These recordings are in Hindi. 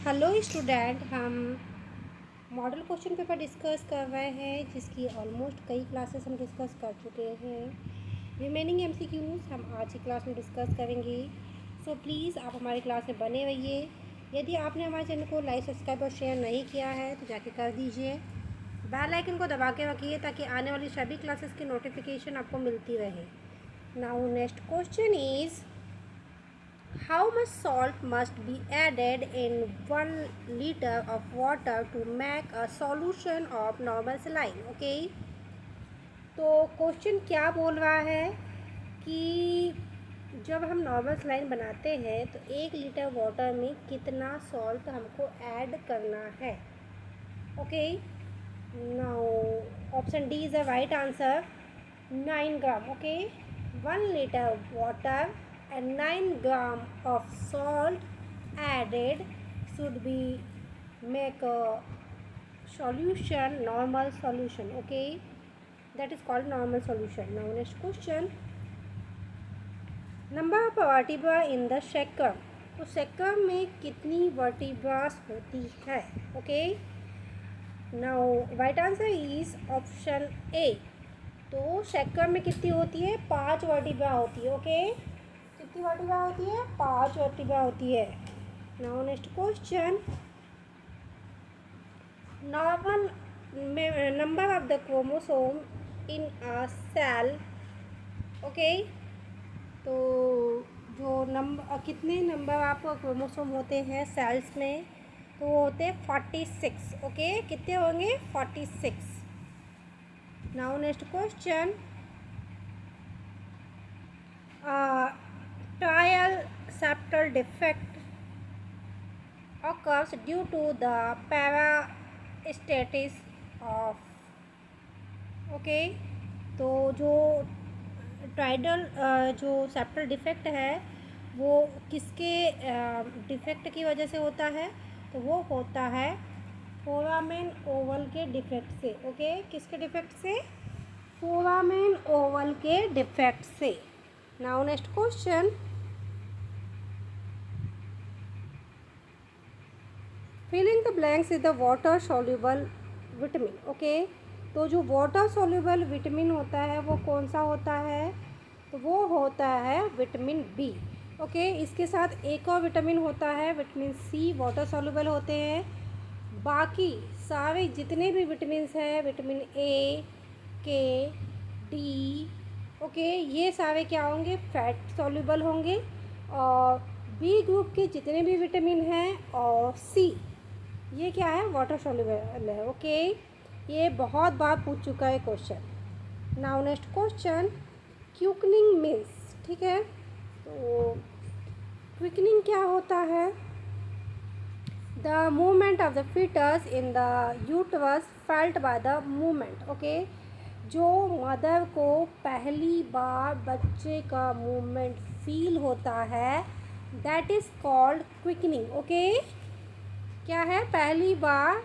हेलो स्टूडेंट, हम मॉडल क्वेश्चन पेपर डिस्कस कर रहे हैं जिसकी ऑलमोस्ट कई क्लासेस हम डिस्कस कर चुके हैं। रिमेनिंग एमसीक्यूज हम आज की क्लास में डिस्कस करेंगे। सो प्लीज़ आप हमारी क्लास में बने रहिए। यदि आपने हमारे चैनल को लाइक, सब्सक्राइब और शेयर नहीं किया है तो जाके कर दीजिए। बेल आइकन को दबा के रखिए ताकि आने वाली सभी क्लासेस की नोटिफिकेशन आपको मिलती रहे। Now next question is, how much salt must be added in 1 liter of water to make a solution of normal saline? Okay, तो क्वेश्चन क्या बोल रहा है कि जब हम नॉर्मल सलाइन बनाते हैं तो 1 लीटर वाटर में कितना सॉल्ट हमको ऐड करना है। Okay, now option D is the right answer, 9 gram. Okay, 1 liter water and 9 gram of salt added should be make a solution, normal solution. Okay, that is called normal solution. Now next question, number of vertebra in the sacrum. तो sacrum में कितनी vertebras होती है? Okay, now right answer is option A. तो सैक्रम में कितनी होती है? 5 वर्टिब्रा होती है। ओके, कितनी वर्टिब्रा होती है? 5 वर्टिब्रा होती है। Now next question, normal number of the chromosome in a cell. Okay, तो जो कितने नंबर ऑफ क्रोमोसोम होते हैं सेल्स में? तो वो होते हैं 46। ओके, कितने होंगे? 46। Now next question, trial septal defect occurs due to the parastasis of. Okay, तो जो ट्राइडल जो सेप्टल डिफेक्ट है वो किसके डिफेक्ट की वजह से होता है? तो वो होता है फोरामेन ओवल के डिफेक्ट से। ओके, किसके डिफेक्ट से? फोरामेन ओवल के डिफेक्ट से। Now next question, filling the blanks is the water soluble vitamin. Okay, तो जो वाटर सॉल्युबल विटामिन होता है वो कौन सा होता है? तो वो होता है विटामिन बी। ओके, इसके साथ एक और विटामिन होता है विटामिन सी, वाटर सॉल्युबल होते हैं। बाकी सारे जितने भी विटामिन हैं, विटामिन ए, के, डी, ओके, ये सारे क्या होंगे? फैट सॉल्युबल होंगे। और बी ग्रुप के जितने भी विटामिन हैं और सी, ये क्या है? वाटर सॉल्युबल है। ओके, ये बहुत बार पूछ चुका है question. Now next question, quickening means. ठीक है, तो क्विकनिंग क्या होता है? The movement of the fetus in the uterus felt by the movement. Okay, जो मदर को पहली बार बच्चे का मूवमेंट फील होता है that is called quickening. Okay, क्या है? पहली बार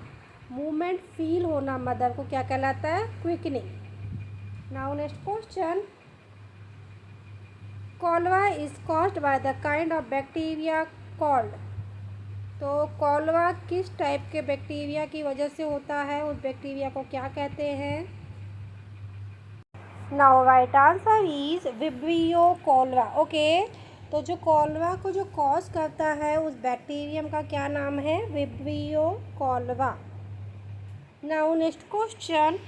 मूवमेंट फील होना मदर को क्या कहलाता है? Quickening. Now next question, cholera is caused by the kind of bacteria called. तो कॉलरा किस टाइप के बैक्टीरिया की वजह से होता है? उस बैक्टीरिया को क्या कहते हैं? Now right answer is vibrio cholera. Okay, तो जो कॉलरा को जो कॉज करता है उस बैक्टीरियम का क्या नाम है? Vibrio cholera. Now next question,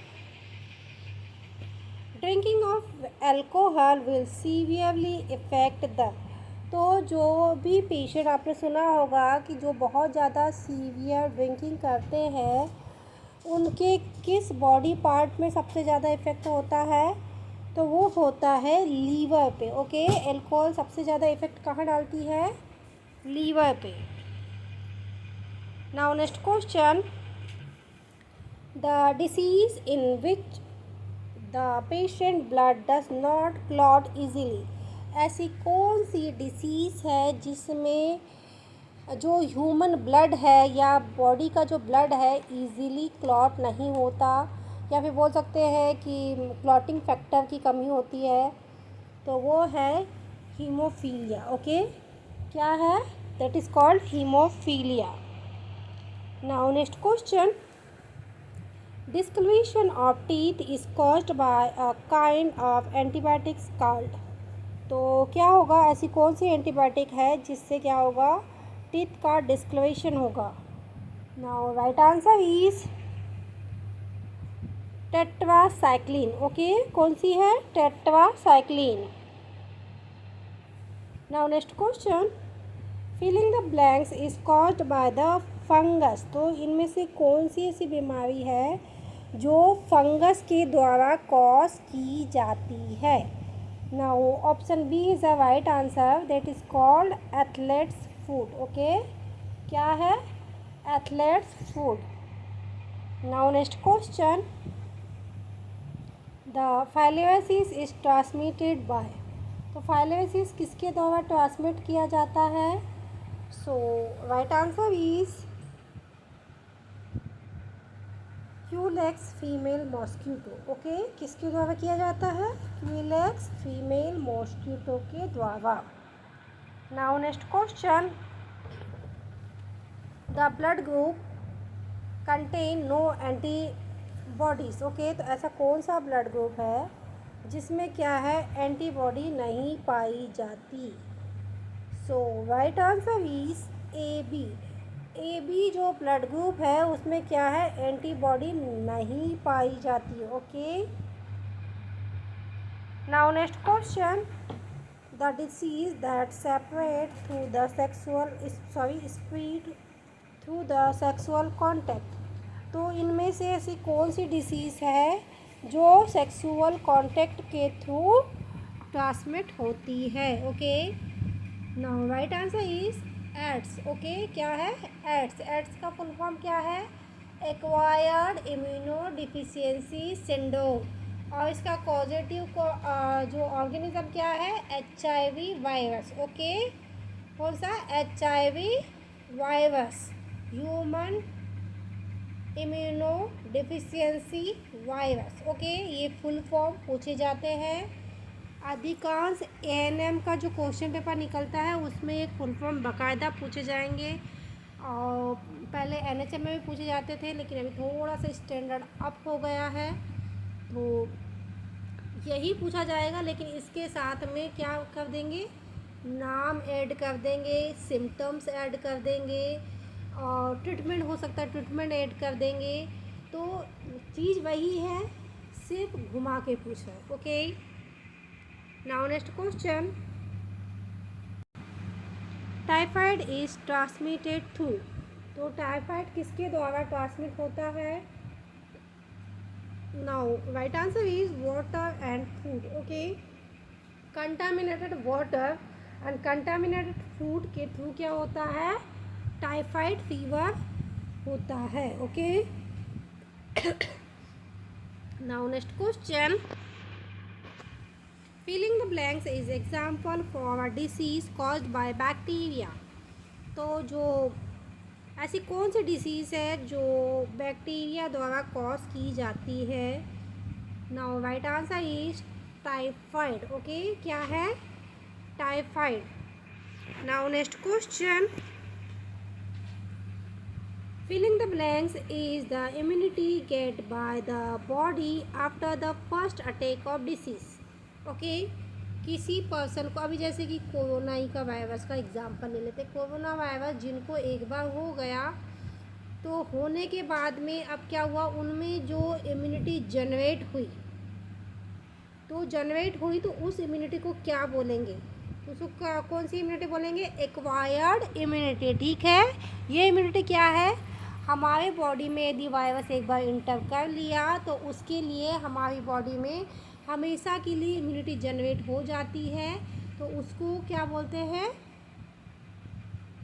drinking of alcohol will severely effect the. तो जो भी पेशेंट, आपने सुना होगा कि जो बहुत ज़्यादा सीवियर ड्रिंकिंग करते हैं उनके किस बॉडी पार्ट में सबसे ज़्यादा इफ़ेक्ट होता है? तो वो होता है लीवर पे। ओके, एल्कोहल सबसे ज़्यादा इफ़ेक्ट कहाँ डालती है? लीवर पे। Now next question, the disease in which the patient blood does not clot easily. ऐसी कौन सी डिसीज़ है जिसमें जो ह्यूमन ब्लड है या बॉडी का जो ब्लड है ईजीली क्लॉट नहीं होता, या फिर बोल सकते हैं कि क्लॉटिंग फैक्टर की कमी होती है? तो वो है हीमोफीलिया। ओके, क्या है? That is called haemophilia. Now next question. Discoloration of teeth is caused by a kind of antibiotics called. तो क्या होगा, ऐसी कौन सी एंटीबायोटिक है जिससे क्या होगा, टीथ का डिस्कलरेशन होगा? Now right answer is tetracycline. Okay, कौन सी है? Tetracycline. Now next question, filling the blanks is caused by the fungus. तो इनमें से कौन सी ऐसी बीमारी है जो फंगस के द्वारा कॉज की जाती है? Now option B is the right answer, that is called athletes food. Okay, क्या है? Athletes food. Now next question, the filariasis is transmitted by. तो फाइलोसिस किसके द्वारा ट्रांसमिट किया जाता है? So right answer is culex female mosquito. Okay, किसके द्वारा किया जाता है? क्यूलेक्स फीमेल मॉस्क्यूटो के द्वारा। Now next question, the blood group contain no antibodies. Okay, तो ऐसा कौन सा ब्लड ग्रुप है जिसमें क्या है, एंटीबॉडी नहीं पाई जाती? So right answer is A B. A B जो ब्लड ग्रुप है उसमें क्या है, एंटीबॉडी नहीं पाई जाती। Okay, now next question, the disease that separate through the spread through the sexual contact. तो इनमें से ऐसी कौन सी डिसीज़ है जो सेक्सुअल कॉन्टैक्ट के थ्रू ट्रांसमिट होती है? Okay, now right answer is AIDS. Okay, क्या है? एड्स। एड्स का फुल फॉर्म क्या है? Acquired immuno deficiency syndrome. और इसका पॉजिटिव को जो ऑर्गेनिज्म क्या है? HIV virus. ओके, कौन सा? HIV virus, human immuno deficiency virus. Okay, ये फुल फॉर्म पूछे जाते हैं। अधिकांश ANM का जो क्वेश्चन पेपर निकलता है उसमें एक फुल फॉर्म बाकायदा पूछे जाएंगे। और पहले NHM में भी पूछे जाते थे, लेकिन अभी थोड़ा सा स्टैंडर्ड अप हो गया है, तो यही पूछा जाएगा। लेकिन इसके साथ में क्या कर देंगे, नाम ऐड कर देंगे, सिम्टम्स ऐड कर देंगे, और ट्रीटमेंट हो सकता है ट्रीटमेंट ऐड कर देंगे। तो चीज़ वही है, सिर्फ घुमा के पूछा है। Okay, now next question, typhoid is transmitted through. तो टाइफाइड किसके द्वारा ट्रांसमिट होता है? Now right answer is water and food. Okay, contaminated water and contaminated food के थ्रू क्या होता है? टाइफाइड फीवर होता है। Okay, now next question, filling the blanks is example for a disease caused by bacteria. तो जो ऐसी कौन सी डिसीज़ है जो बैक्टीरिया द्वारा कॉज की जाती है? Now right answer is typhoid. Okay, क्या है? Typhoid. Now next question, filling the blanks is the immunity get by the body after the first attack of disease. Okay, किसी पर्सन को, अभी जैसे कि कोरोना ही का वायरस का एग्जांपल ले लेते। कोरोना वायरस जिनको एक बार हो गया, तो होने के बाद में अब क्या हुआ, उनमें जो इम्यूनिटी जनरेट हुई, तो उस इम्यूनिटी को क्या बोलेंगे? उसको कौन सी इम्यूनिटी बोलेंगे? Acquired immunity. ठीक है, ये इम्यूनिटी क्या है? हमारे बॉडी में यदि वायरस एक बार इंटर कर लिया तो उसके लिए हमारी बॉडी में हमेशा के लिए इम्यूनिटी जनरेट हो जाती है, तो उसको क्या बोलते हैं?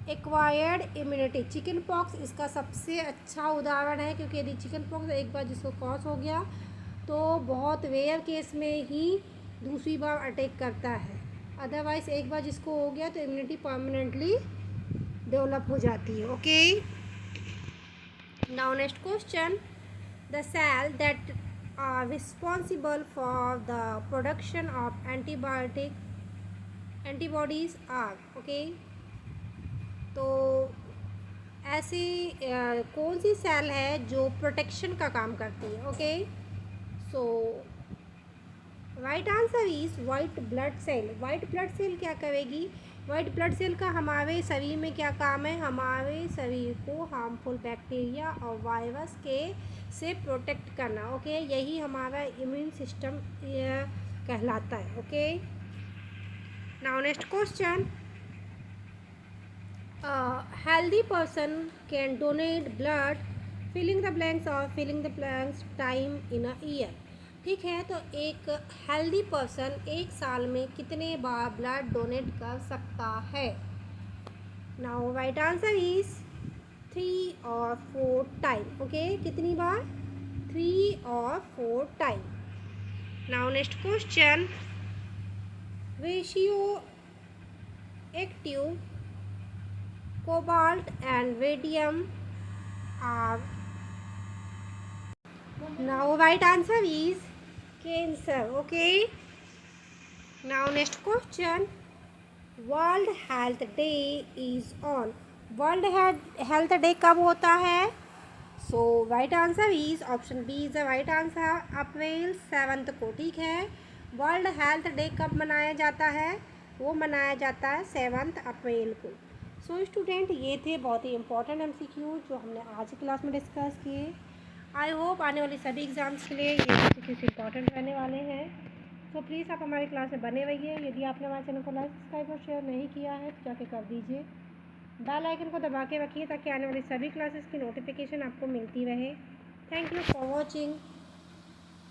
Acquired immunity. चिकन पॉक्स इसका सबसे अच्छा उदाहरण है, क्योंकि यदि चिकन पॉक्स एक बार जिसको कॉज हो गया तो बहुत रेयर केस में ही दूसरी बार अटैक करता है। अदरवाइज़ एक बार जिसको हो गया तो इम्यूनिटी परमानेंटली डेवलप हो जाती है। Okay, now next question, the cell that are responsible for the production of antibodies are। okay, तो ऐसी कौन सी सेल है जो प्रोटेक्शन का काम करती है? Okay, so right answer is white blood cell. White blood cell क्या करेगी? वाइट ब्लड सेल का हमारे शरीर में क्या काम है? हमारे शरीर को हार्मफुल बैक्टीरिया और वायरस के से प्रोटेक्ट करना। ओके, यही हमारा इम्यून सिस्टम कहलाता है। Okay, now next question, healthy person can donate blood filling the blanks or filling the blanks time in a year। ठीक है, तो एक हेल्दी पर्सन एक साल में कितने बार ब्लड डोनेट कर सकता है? नाउ राइट आंसर इज 3 और 4 टाइम। ओके, कितनी बार? 3 और 4 time. Now next question, ratio active cobalt and radium are, now right answer is cancer। okay, now next question, world health day is on। world health day कब होता है? so right answer is option B is the right answer, अप्रैल 7 को। ठीक है, वर्ल्ड हेल्थ डे कब मनाया जाता है? वो मनाया जाता है 7 अप्रैल को। सो स्टूडेंट, ये थे बहुत ही इंपॉर्टेंट MCQ जो हमने आज की क्लास में डिस्कस किए। आई होप आने वाली सभी एग्ज़ाम्स के लिए ये MCQs इंपॉर्टेंट रहने वाले हैं। तो प्लीज़ आप हमारी क्लास में बने रहिए। यदि आपने हमारे चैनल को लाइक, सब्सक्राइब और शेयर नहीं किया है तो जाके कर दीजिए। बेल आइकन को दबा के रखिए ताकि आने वाली सभी क्लासेस की नोटिफिकेशन आपको मिलती रहे। Thank you for watching.